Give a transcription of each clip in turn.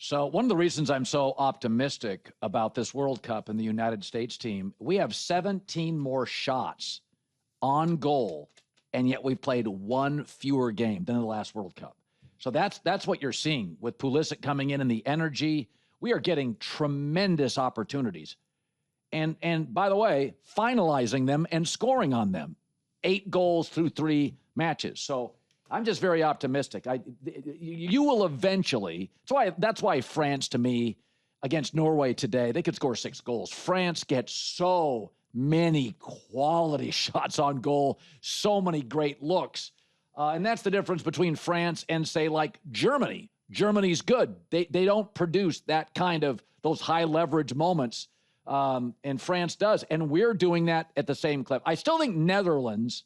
So one of the reasons I'm so optimistic about this World Cup and the United States team, we have 17 more shots on goal, and yet we've played one fewer game than the last World Cup. So that's what you're seeing with Pulisic coming in and the energy. We are getting tremendous opportunities. And by the way, finalizing them and scoring on them. 8 goals through 3 matches. So I'm just very optimistic. You will eventually. That's why France, to me, against Norway today, they could score 6 goals. France gets so many quality shots on goal, so many great looks. And that's the difference between France and, say, like Germany. Germany's good. They don't produce that kind of those high leverage moments, and France does. And we're doing that at the same clip. I still think Netherlands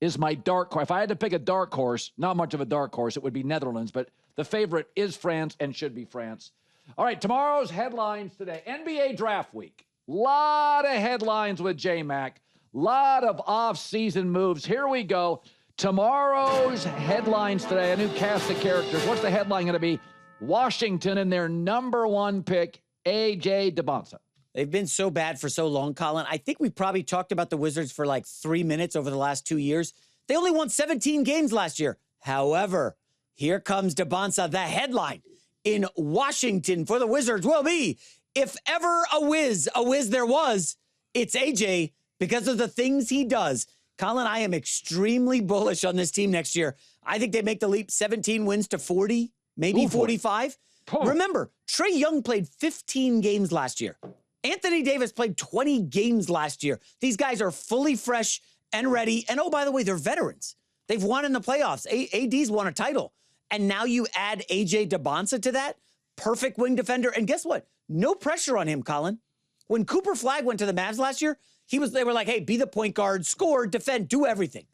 is my dark horse. If I had to pick a dark horse, not much of a dark horse, it would be Netherlands, but the favorite is France and should be France. All right, tomorrow's headlines today. NBA Draft Week. Lot of headlines with J-Mac. Lot of off-season moves. Here we go. Tomorrow's headlines today, a new cast of characters. What's the headline going to be? Washington and their number 1 pick, A.J. Debonsa. They've been so bad for so long, Colin. I think we probably talked about the Wizards for like 3 minutes over the last 2 years. They only won 17 games last year. However, here comes Debonsa. The headline in Washington for the Wizards will be, if ever a whiz there was, it's AJ because of the things he does. Colin, I am extremely bullish on this team next year. I think they make the leap 17 wins to 40, maybe 45. Remember, Trae Young played 15 games last year. Anthony Davis played 20 games last year. These guys are fully fresh and ready. And oh, by the way, they're veterans. They've won in the playoffs. AD's won a title. And now you add AJ Debonsa to that. Perfect wing defender. And guess what? No pressure on him, Colin. When Cooper Flagg went to the Mavs last year, they were like, hey, be the point guard, score, defend, do everything.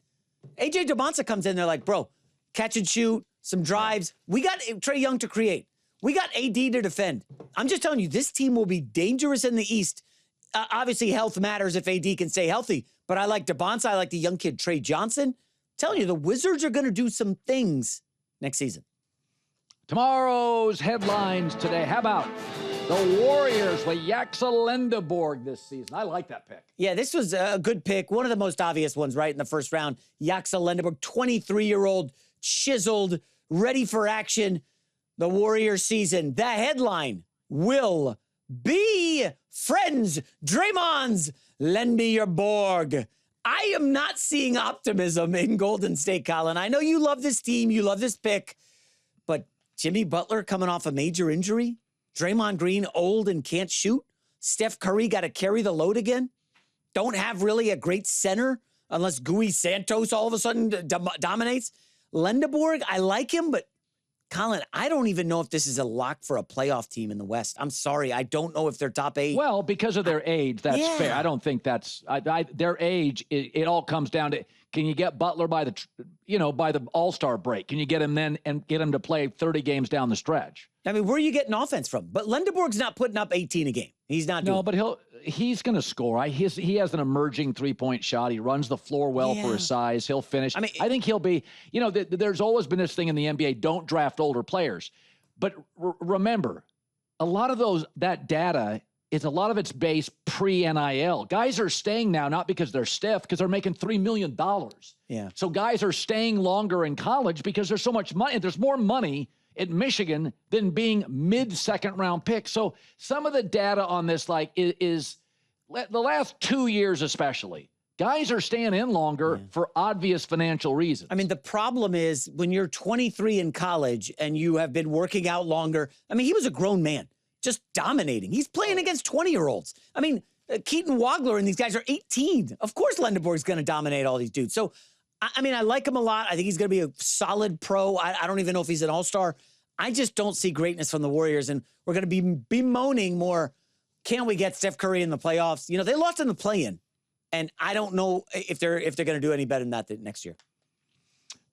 AJ Debonsa comes in, they're like, bro, catch and shoot, some drives. We got Trae Young to create. We got AD to defend. I'm just telling you, this team will be dangerous in the East. Obviously, health matters if AD can stay healthy. But I like Debonsa. I like the young kid, Trey Johnson. Telling you, the Wizards are going to do some things next season. Tomorrow's headlines today. How about the Warriors with Jaxa Lendeborg this season? I like that pick. Yeah, this was a good pick. One of the most obvious ones, right, in the first round. Jaxa Lendeborg, 23-year-old, chiseled, ready for action. The Warriors season. The headline will be, friends, Draymond's, lend me your Borg. I am not seeing optimism in Golden State, Colin. I know you love this team. You love this pick. But Jimmy Butler coming off a major injury. Draymond Green old and can't shoot. Steph Curry got to carry the load again. Don't have really a great center unless Gui Santos all of a sudden dominates. Lendeborg, I like him, but Colin, I don't even know if this is a lock for a playoff team in the West. I'm sorry. I don't know if they're top 8. Well, because of their age, that's fair. I don't think that's their age. It all comes down to, can you get Butler by the All-Star break? Can you get him then and get him to play 30 games down the stretch? I mean, where are you getting offense from? But Lendeborg's not putting up 18 a game. He's not doing. No, but he's going to score. He has an emerging 3-point shot. He runs the floor well for his size. He'll finish. I mean, I think he'll be, there's always been this thing in the NBA, don't draft older players. But remember, a lot of that data is a lot of it's based pre-NIL. Guys are staying now, not because they're stiff, because they're making $3 million. Yeah. So guys are staying longer in college because there's so much money. There's more money at Michigan than being mid-second round pick. So some of the data on this, is the last 2 years especially, guys are staying in longer for obvious financial reasons. I mean, the problem is when you're 23 in college and you have been working out longer. I mean, he was a grown man, just dominating. He's playing against 20-year-olds. I mean, Keaton Wagler and these guys are 18. Of course Lendeborg's going to dominate all these dudes. So, I mean, I like him a lot. I think he's going to be a solid pro. I don't even know if he's an all-star. I just don't see greatness from the Warriors, and we're going to be bemoaning more, can we get Steph Curry in the playoffs? They lost in the play-in, and I don't know if they're going to do any better than that next year.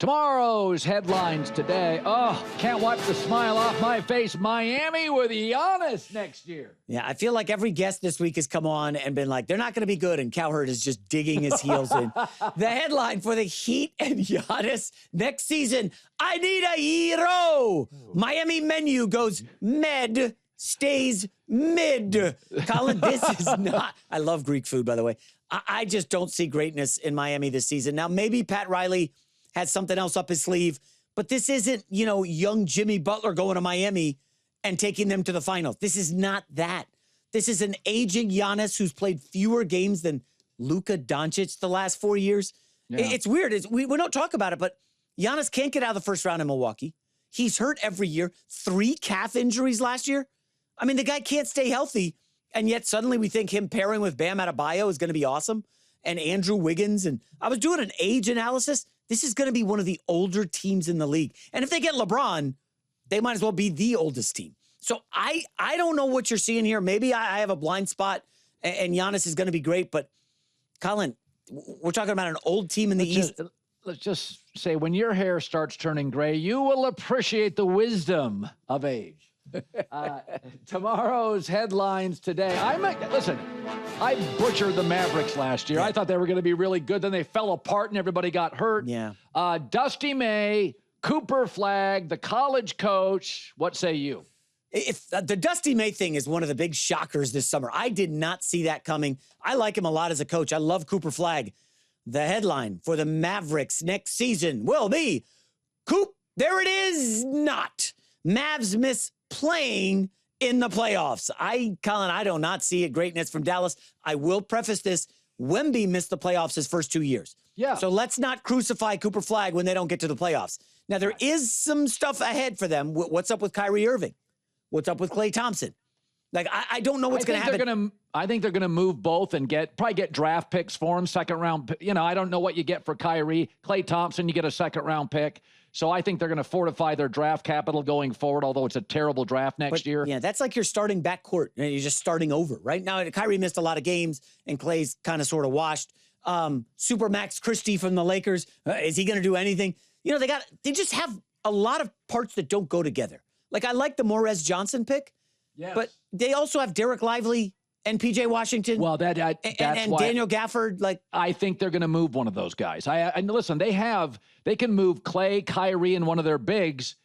Tomorrow's headlines today. Oh, can't wipe the smile off my face. Miami with Giannis next year. Yeah, I feel like every guest this week has come on and been like, they're not going to be good, and Cowherd is just digging his heels in. The headline for the Heat and Giannis next season, I need a hero. Miami menu goes med, stays mid. Colin, this is not, I love Greek food, by the way. I just don't see greatness in Miami this season. Now, maybe Pat Riley has something else up his sleeve, but this isn't, young Jimmy Butler going to Miami and taking them to the finals. This is not that. This is an aging Giannis who's played fewer games than Luka Doncic the last 4 years. Yeah. It's weird. We don't talk about it, but Giannis can't get out of the first round in Milwaukee. He's hurt every year. 3 calf injuries last year. I mean, the guy can't stay healthy, and yet suddenly we think him pairing with Bam Adebayo is going to be awesome, and Andrew Wiggins. And I was doing an age analysis. This is going to be one of the older teams in the league. And if they get LeBron, they might as well be the oldest team. So I don't know what you're seeing here. Maybe I have a blind spot, and Giannis is going to be great. But, Colin, we're talking about an old team in the East. Let's just say when your hair starts turning gray, you will appreciate the wisdom of age. Tomorrow's headlines today. I butchered the Mavericks last year. Yeah. I thought they were going to be really good. Then they fell apart and everybody got hurt. Yeah. Dusty May, Cooper Flagg, the college coach. What say you? If the Dusty May thing is one of the big shockers this summer. I did not see that coming. I like him a lot as a coach. I love Cooper Flagg. The headline for the Mavericks next season will be, Coop, there it is, not. Mavs miss playing in the playoffs. Colin, I do not see it. Greatness from Dallas. I will preface this. Wemby missed the playoffs his first 2 years. Yeah. So let's not crucify Cooper Flagg when they don't get to the playoffs. Now, there is some stuff ahead for them. What's up with Kyrie Irving? What's up with Klay Thompson? Like, I don't know what's going to happen. I think they're going to move both and probably get draft picks for him, second round. I don't know what you get for Kyrie. Klay Thompson, you get a second round pick. So I think they're going to fortify their draft capital going forward, although it's a terrible draft next year. Yeah, that's like your starting backcourt. You're just starting over. Right now, Kyrie missed a lot of games, and Klay's kind of sort of washed. Supermax Christie from the Lakers, is he going to do anything? They just have a lot of parts that don't go together. Like, I like the Morez Johnson pick, but they also have Derek Lively and PJ Washington. Well, that's and why Daniel Gafford. Like, I think they're going to move one of those guys. And listen, they can move Klay, Kyrie, and one of their bigs.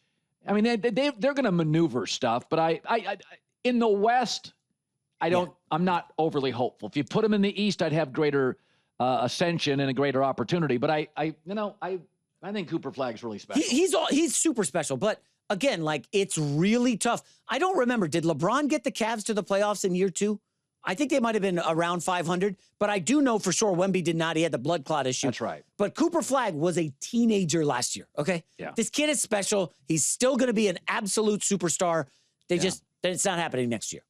I mean, they're going to maneuver stuff. But I in the West, I'm not overly hopeful. If you put them in the East, I'd have greater ascension and a greater opportunity. But I think Cooper Flagg's really special. He's super special. But again, like, it's really tough. I don't remember. Did LeBron get the Cavs to the playoffs in year 2? I think they might have been around 500, but I do know for sure Wemby did not. He had the blood clot issue. That's right. But Cooper Flagg was a teenager last year, okay? Yeah. This kid is special. He's still going to be an absolute superstar. It's not happening next year.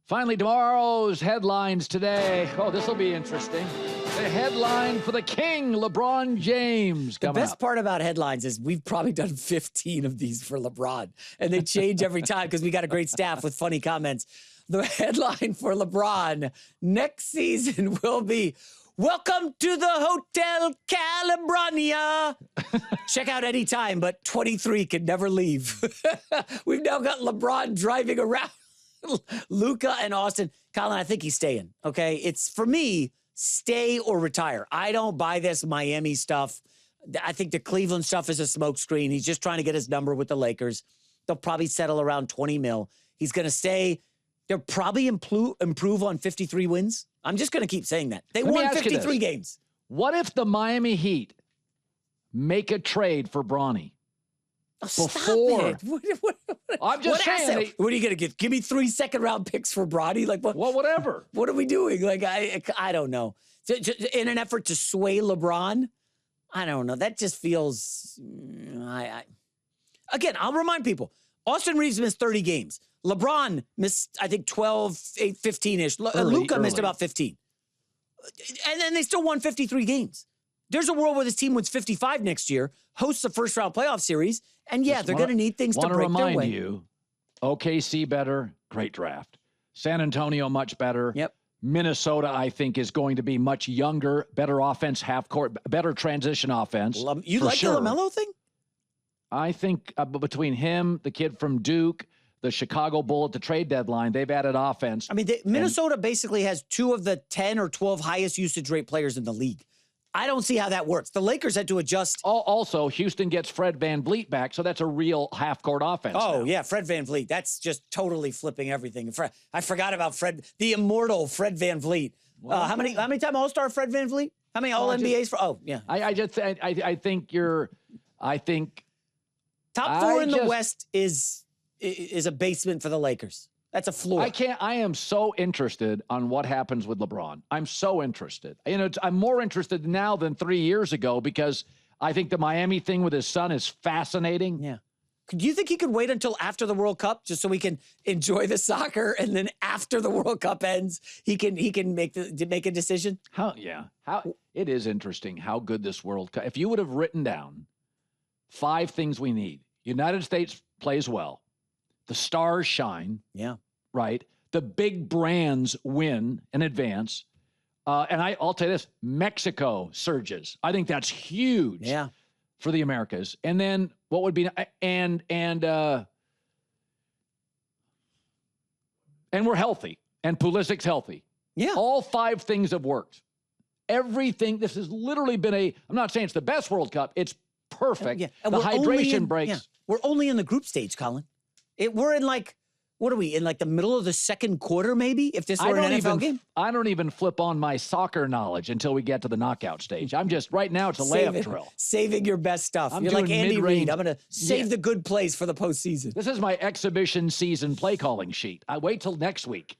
Finally, tomorrow's headlines today. Oh, this will be interesting. The headline for the king, LeBron James. The best part about headlines is we've probably done 15 of these for LeBron, and they change every time because we got a great staff with funny comments. The headline for LeBron next season will be, welcome to the Hotel California. Check out anytime, but 23 can never leave. We've now got LeBron driving around Luka and Austin. Colin, I think he's staying, okay? It's, for me, stay or retire. I don't buy this Miami stuff. I think the Cleveland stuff is a smokescreen. He's just trying to get his number with the Lakers. They'll probably settle around 20 mil. He's going to stay. They'll probably improve on 53 wins. I'm just going to keep saying that. They won 53 games. What if the Miami Heat make a trade for Bronny? Stop it. I'm just saying. What are you going to give me 3 second-round picks for Bronny? Like, what? Well, whatever. What are we doing? Like, I don't know. In an effort to sway LeBron, I don't know. That just feels. Again, I'll remind people. Austin Reeves missed 30 games. LeBron missed, I think, 12, 8, 15-ish. Luka missed about 15. And then they still won 53 games. There's a world where this team wins 55 next year, hosts a first-round playoff series, and they're going to need things to break their way. Want to remind you, OKC better, great draft. San Antonio much better. Yep. Minnesota, I think, is going to be much younger, better offense, half court, better transition offense. You like the LaMelo thing? I think between him, the kid from Duke, the Chicago Bull at the trade deadline, they've added offense. I mean, Minnesota basically has 2 of the 10 or 12 highest usage rate players in the league. I don't see how that works. The Lakers had to adjust. Also, Houston gets Fred VanVleet back, so that's a real half-court offense. Oh, now. yeah, Fred VanVleet. That's just totally flipping everything. I forgot about Fred, the immortal Fred VanVleet. How many time All-Star Fred VanVleet? How many All-NBAs for? Oh, yeah. I think top 4 in the West is a basement for the Lakers. That's a floor. I am so interested on what happens with LeBron. I'm so interested. I'm more interested now than 3 years ago because I think the Miami thing with his son is fascinating. Yeah. Do you think he could wait until after the World Cup just so we can enjoy the soccer, and then after the World Cup ends, he can make a decision? It is interesting how good this World Cup. If you would have written down 5 things we need. United States plays well. The stars shine. Yeah. Right. The big brands win and advance. And I'll tell you this, Mexico surges. I think that's huge for the Americas. And then what would be, and we're healthy and Pulisic's healthy. Yeah. All 5 things have worked. Everything, this has literally been I'm not saying it's the best World Cup. It's perfect. Yeah. The hydration breaks. Yeah. We're only in the group stage, Colin. We're in what are we, in the middle of the second quarter, maybe, if this were an NFL game? I don't even flip on my soccer knowledge until we get to the knockout stage. I'm just, right now, it's a layup drill. Saving your best stuff. You're like Andy Reid. I'm going to save the good plays for the postseason. This is my exhibition season play calling sheet. I wait till next week.